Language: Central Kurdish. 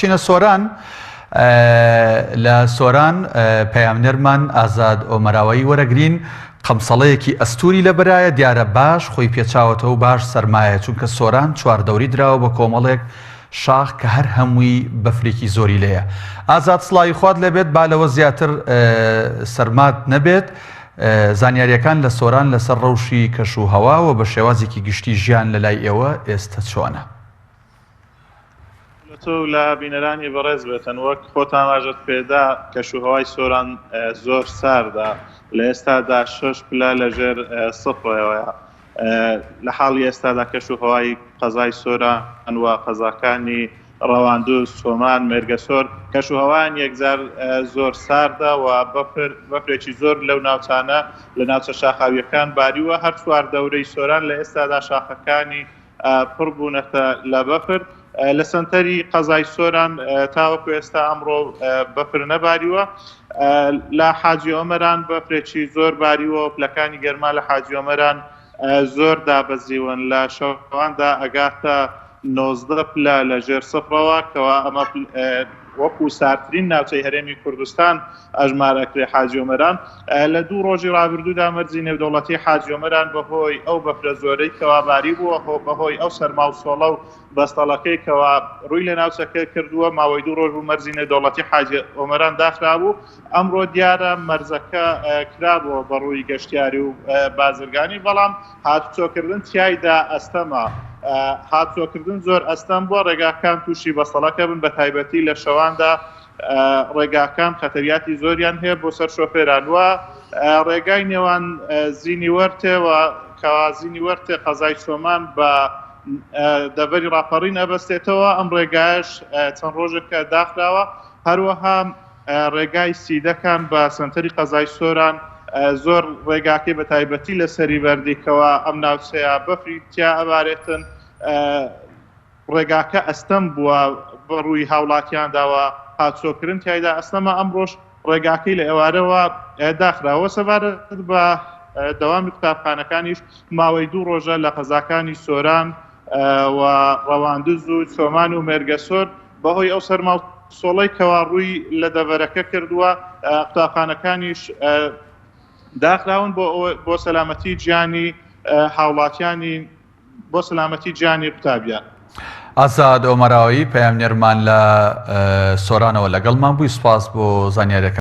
بچینە سۆران. لە سۆران پەیامنەرمان ئازاد ئۆمەراوەی وەرەگرین قەمسەڵەیەکی ئەستوری لە بەرایە دیارە باش خۆی پێچاوەتەوە و باش سەرمایە، چونکە سۆران چواردەوری دراوە بە کۆمەڵێک شاخ کە هەر هەمووی بەفرێکی زۆری لێیە. ئازاد سڵاوی خوات لەبێت با لەوە زیاتر سەرمات نەبێت. زانیاریەکان لە سۆران لەسەر ڕەوشی کەشوهەواوە بە شێوازێکی گشتی ژیان لە لای ئێوە ئێستا چۆنە؟ تۆ لە بینەرانی بەڕێز بێتن وەک خۆتان ئاژت پێدا کەشوهەوای سۆران زۆر ساردا، لە ئێستادا 6 پلە لەژێر سفرەوەیە. لە حاڵی ئێستادا کەشوهەوای قەزای سۆران و قەزاکانی ڕەواندوو، سۆمان، مێرگەسۆر کەشوهەوایان یەکجار زۆر ساردا و بەفرێکی زۆر لەو ناوچانە لە ناوچە شاخاویەکان باریوە. هەر چواردەورەی سۆران لە ئێستادا شاخەکانی پڕ بوونەتە لە بەفر. لە سەنتەری قەزای سۆران تاوەکو ئێستا ئەمڕۆ بەفر نەباریوە. لە حاجی ئۆمەران بەفرێکی زۆر باریوە، پلەکانی گەرما لە حاجی ئۆمەران زۆر دابەزیون، لە شەواندا ئەگاتە 19 پلە لەژێر سفرەوە کەوا ئەمە وەکو سارترین ناوچەی هەرێمی کوردستان ئەژمارەکرێ حاجی ئۆمەران. لە 2 ڕۆژی ڕابردوودا مەرجی نێودەوڵەتی حاجی ئۆمەران بەهۆی ئەو بەفرە زۆرەی کەوا باری بووە، بەهۆی ئەو سەرما و سۆڵە و بەستەڵەکەی کەوا ڕووی لە ناوچەکە کردووە، ماوەی 2 ڕۆژ بوو مەرجی نێودەوڵەتی حاجی ئۆمەران داخرابوو. ئەمڕۆ دیارە مەرجەکە کرابووە بە ڕووی گەشتیاری و بازرگانی، بەڵام هاتوچۆکردن تیایدا ئەستەمە. هاتوچۆکردن زۆر ئەستەم بووە، ڕێگاکان تووشی بەستەڵەکە بن، بە تایبەتی لە شەواندا ڕێگاکان خەتەریاتی زۆریان هەیە بۆ سەر شۆفێران. وە ڕێگای نێوان زینی وەرتێەوە کەوا زینی وەرتێ قەزای سۆمان بە دەبەری ڕاپەڕین ئەبەستێتەوە. ئەم ڕێگایش چەند ڕۆژێکە داخراوە. هەروەها ڕێگای سیدەکان بە سنتەری قەزای سۆران زۆر ڕێگاکەی بە تایبەتی لە سەری بەردیکەوە ئەم ناوچەیە بەفری تیا ئەبارێتن. ڕێگاکە ئەستەم بووە بە ڕووی هاوڵاتیانداوە، هاتوچۆکردن تایدا ئەستەمە. ئەمڕۆژ ڕێگاکەی لە ئێوارەوە داخراوە. سەبارەت بە دەوامی قوتابخانەکانیش ماوەی 2 ڕۆژە لە قەزاکانی سۆران و ڕەواندز و چۆمان و مێرگەسۆر بەهۆی ئەو سەرما و سۆڵەی کەوا ڕووی لە دەڤەرەکە کردووە، قوتابخانەکانیش داخراون بۆ سەلامەتی گیانی هاوڵاتیانی، بۆ سەلامەتی گیانی قوتابیان. ئازاد ئۆمەراوی پەیامنێرمان لە سۆرانەوە لەگەڵمان بووی. سوپاس بۆ زانیاریەکە.